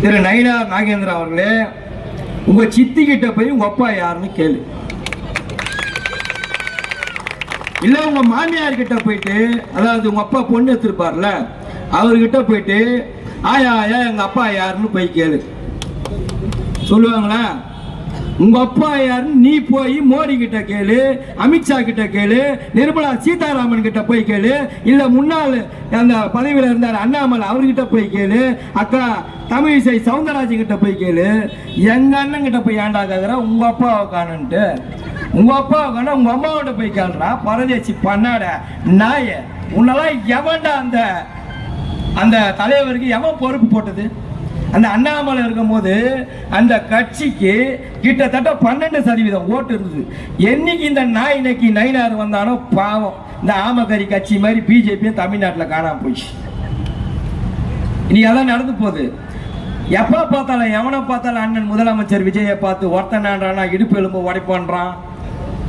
திரு நயினார் நாகேந்திரன் அவர்களே, உங்க சித்தி கிட்ட போய் உங்க அப்பா யாருன்னு கேளு. இல்ல உங்க மாமியார் கிட்ட போயிட்டு, அதாவது உங்க அப்பா பொண்ணு எடுத்திருப்பார்ல, அவர்கிட்ட போயிட்டு ஆயா ஆயா எங்க அப்பா யாருன்னு போய் கேளு. சொல்லுவாங்களா? உங்க அப்பா யாருன்னு நீ போய் மோடி கிட்ட கேளு, அமித்ஷா கிட்ட கேளு, நிர்மலா சீதாராமன் கிட்ட போய் கேளு, இல்ல முன்னாள் அந்த பதவியில் இருந்தார் அண்ணாமலை அவர்கிட்ட போய் கேளு, அக்கா தமிழிசை சவுந்தரராஜன் கிட்ட போய் கேளு. எங்க அண்ணன் கிட்ட போய் ஏண்டா கேக்குற உங்க அப்பாவை காணுன்ட்டு? உங்க அப்பாவை காண உங்க அம்மாவோட போய் கேள்றா பரதேசி பண்ணாட நாய. உன்னெல்லாம் எவன்டா அந்த அந்த தலைவருக்கு எவன் பொறுப்பு போட்டது? அந்த அண்ணாமலை இருக்கும் போது அந்த கட்சிக்கு கிட்டத்தட்ட 12% ஓட்டு இருந்தது. என்னைக்கு இந்த நாய் இன்னைக்கு நயினார் வந்தானோ பாவம், இந்த ஆமகரி கட்சி மாதிரி பிஜேபியும் தமிழ்நாட்டில் காணாம போயிடுச்சு. இன்னைக்கு அதான் நடந்து போகுது. எப்போ பார்த்தாலும் எவனை பார்த்தாலும் அண்ணன் முதலமைச்சர் விஜயை பார்த்து ஒருத்தனான்றானா இடுப்பு எலும்பு உடைப்பான்றான்,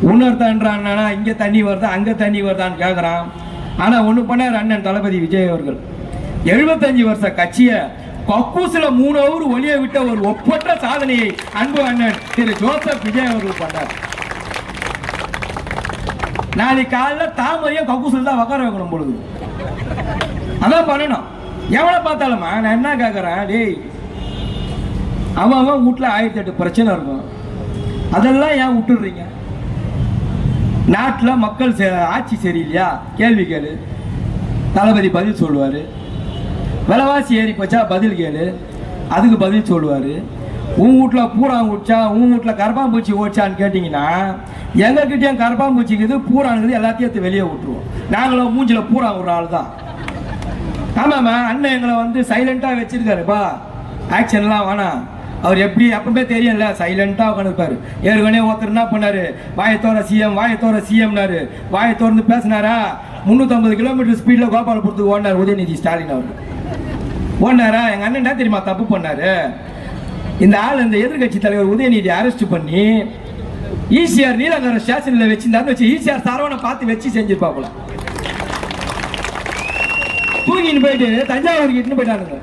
இன்னொருத்தான்றான்னா இங்கே தண்ணி வருதா அங்கே தண்ணி வருதான்னு கேட்குறான். ஆனால் ஒன்று பண்ணார் அண்ணன் தளபதி விஜய் அவர்கள். 75 வருஷ கட்சியை கக்கூசில 3 ஹவர் ஒளிய விட்ட ஒரு ஒப்பற்ற சாதனையை அன்பு அண்ணன் திரு ஜோசப் விஜய் அவர்கள் பண்ணார். நாளைக்கு காலைல தாமரையும் கக்கூசில் தான் உட்கார வைக்கணும் பொழுது அதான் பண்ணணும். எவனை பார்த்தாலுமா நான் என்ன கேட்கறேன், டேய் அவன் வீட்டுல 1008 பிரச்சனை இருக்கும், அதெல்லாம் ஏன் விட்டுடுறீங்க? நாட்டில் மக்கள் ஆட்சி சரியில்லையா கேள்வி கேளு, தளபதி பதில் சொல்லுவாரு. விலைவாசி ஏறி போச்சா பதில் கேளு, அதுக்கு பதில் சொல்லுவார். உன் வீட்டில் பூரான் ஓடிச்சா உன் வீட்டில் கரப்பாம்பூச்சி ஓடிச்சான்னு கேட்டிங்கன்னா எங்ககிட்டயும் கரப்பாம்பூச்சிக்குது பூரானுக்குது எல்லாத்தையும் எடுத்து வெளியே விட்டுருவோம். நாங்களும் மூஞ்சில் பூரா ஒரு ஆள் தான். ஆமாம்மா அண்ணன் எங்களை வந்து சைலண்ட்டாக வச்சிருக்காருப்பா, ஆக்ஷன்லாம் வேணாம். அவர் எப்படி அப்பவே தெரியும்ல, சைலண்டாக உட்காந்துருப்பாரு. ஏற்கனவே ஒருத்தர் என்ன பண்ணாரு, வாயத்தோர சிஎம்னாரு. வாயை திறந்து பேசினாரா 350 கிலோமீட்டர் ஸ்பீடில் கோபாலபுரத்துக்கு ஓடினார் உதயநிதி ஸ்டாலின் அவர். ஓடினாரா? எங்கள் அண்ணன் என்ன தெரியுமா தப்பு பண்ணாரு? இந்த ஆள் இந்த எதிர்கட்சி தலைவர் உதயநிதி அரெஸ்ட் பண்ணி ஈசிஆர் நீலகர ஸ்டேஷனில் வச்சிருந்தாருன்னு வச்சு ஈசிஆர் சரவணை பார்த்து வச்சு செஞ்சிருப்பாப்புல. தூங்கின்னு போயிட்டு தஞ்சாவூருக்கு இட்டுன்னு போயிட்டானுங்க.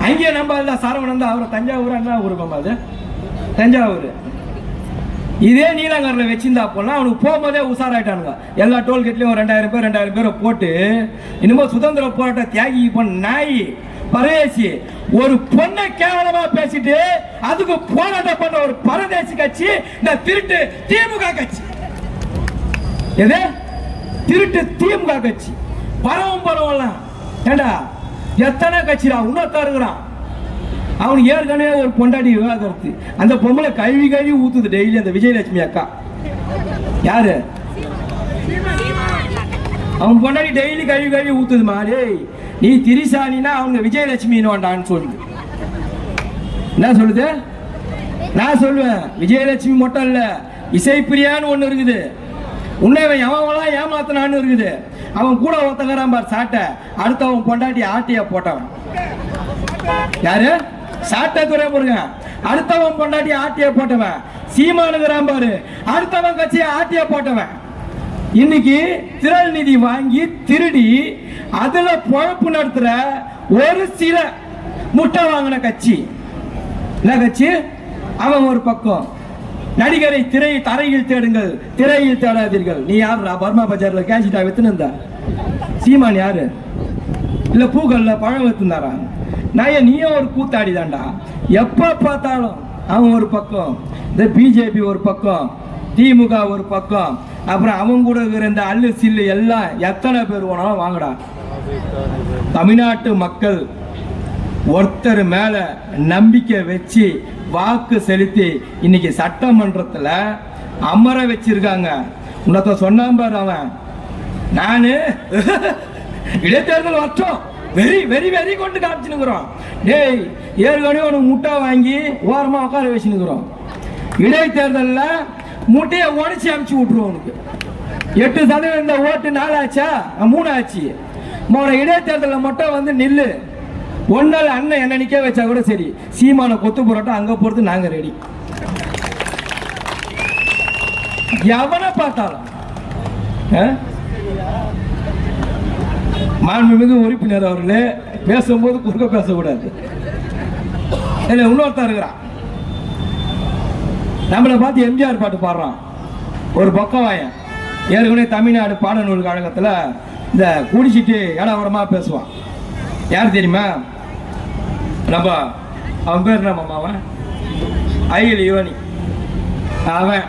அங்கேயே நம்ம இல்லை சரவணன் தான், அவரை தஞ்சாவூர் என்ன ஊருப்பா அது தஞ்சாவூர். இதே நீலங்கரில் வச்சிருந்தா போனா அவனுக்கு போகும்போதே உஷாராயிட்டானுங்க. எல்லா டோல்கேட்லையும் 2000 பேரை போட்டு இன்னமும் சுதந்திர போராட்ட தியாகி பண்ண நாய் பரதேசி ஒரு பொண்ணை கேவலமா பேசிட்டு அதுக்கு போராட்டம் பண்ண ஒரு பரதேசி கட்சி இந்த திருட்டு திமுக கட்சி. எது திருட்டு திமுக கட்சி? பரவலாம் ஏண்டா எத்தனை கட்சிடா இன்னொருத்தா இருக்கிறான். அவனுக்கு ஏற்கனவே ஒரு பொண்டாட்டி விவாகரத்து, அந்த பொம்பளை கழுவி ஊத்துது டெய்லி அந்த விஜயலட்சுமி அக்கா. யாரு? அவன் பொண்டாட்டி டெய்லி கழுவி ஊத்துது மாதிரி. நீ திரிசாலினா அவங்க விஜயலட்சுமின்னு சொல்லுது. என்ன சொல்லுது? நான் சொல்லுவேன் விஜயலட்சுமி மட்டும் இல்ல, இசைப்பிரியான்னு ஒண்ணு இருக்குது. உன்னைவன் எவன்லாம் ஏமாத்தனான்னு இருக்குது. அவன் கூட ஒருத்தங்கிறான் பார் சாட்டை, அடுத்தவன் பொண்டாட்டி ஆட்டியா போட்டவன். யாரு? சாட்டை துறை போடுங்க. அடுத்தவன் பொண்டாட்டி ஆட்டியா போட்டவன் சீமானுங்கிறான் பாரு, அடுத்தவன் கட்சியை ஆட்டியா போட்டவன். இன்னைக்கு திரள் நிதி வாங்கி திருடி அதுல பொழப்பு நடத்துற ஒரு சில முட்டை வாங்கின கட்சி. என்ன கட்சி? அவன் ஒரு பக்கம் நடிகரை தரையில் தேடுங்கள், திரையில் தேடாதீர்கள். நீ யாருடா பர்மா பஜார்ல கேஷிட்டா வித்துன்னு? சீமான் யாரு? இல்ல பூக்கள்ல பழம் வித்துனாரா? நான் நீயும் ஒரு கூத்தாடி தான்டா. எப்ப பார்த்தாலும் அவன் ஒரு பக்கம், இந்த பிஜேபி ஒரு பக்கம், திமுக ஒரு பக்கம், அப்புறம் அவங்க கூட இருக்கிற இந்த அல்லு சில்லு எல்லாம் எத்தனை பேர் வேணாலும் வாங்கடா. தமிழ்நாட்டு மக்கள் ஒருத்தர் மேல நம்பிக்கை வச்சு வாக்கு செலுத்தி இன்னைக்கு சட்டமன்றத்தில் அமர வச்சிருக்காங்க. உன்னத்த சொன்னான் பாரு அவன், நானு இடைத்தேர்தல் வச்சோம் வெரி வெரி வெரி கொண்டு காமிச்சுனுக்குறோம். டேய் ஏற்கனவே உனக்கு முட்டை வாங்கி ஓரமா உட்கார வச்சுனுக்குறோம். இடைத்தேர்தலில் முட்டையை உடச்சி அமுச்சு விட்டுருவோம். உனக்கு 8% ஓட்டு 4 ஆச்சா 3 ஆச்சு. இடைத்தேர்தலில் மட்டும் வந்து நில்லு. ஒன்னால அண்ணன் என்ன நிக்க வச்சா கூட சரி, சீமான கொத்து போராட்டம் அங்க போறது நாங்க ரெடி. எவனை பார்த்தாலும் மாண்புமிகு உறுப்பினர் அவர்களே பேசும்போது குறுக்க பேசக்கூடாது. இல்லை இன்னொருத்தன் இருக்கிறான், நம்மளை பார்த்து எம்ஜிஆர் பாட்டு பாடுறான். ஒரு பக்கம் வாயன் ஏற்கனவே தமிழ்நாடு பாடநூல் கழகத்தில் இந்த குடிச்சிட்டு இடவரமாக பேசுவான். யார் தெரியுமா? நம்ம அவன் பேர் என்ன மாமாவன்? ஐயல் யுவனி. அவன்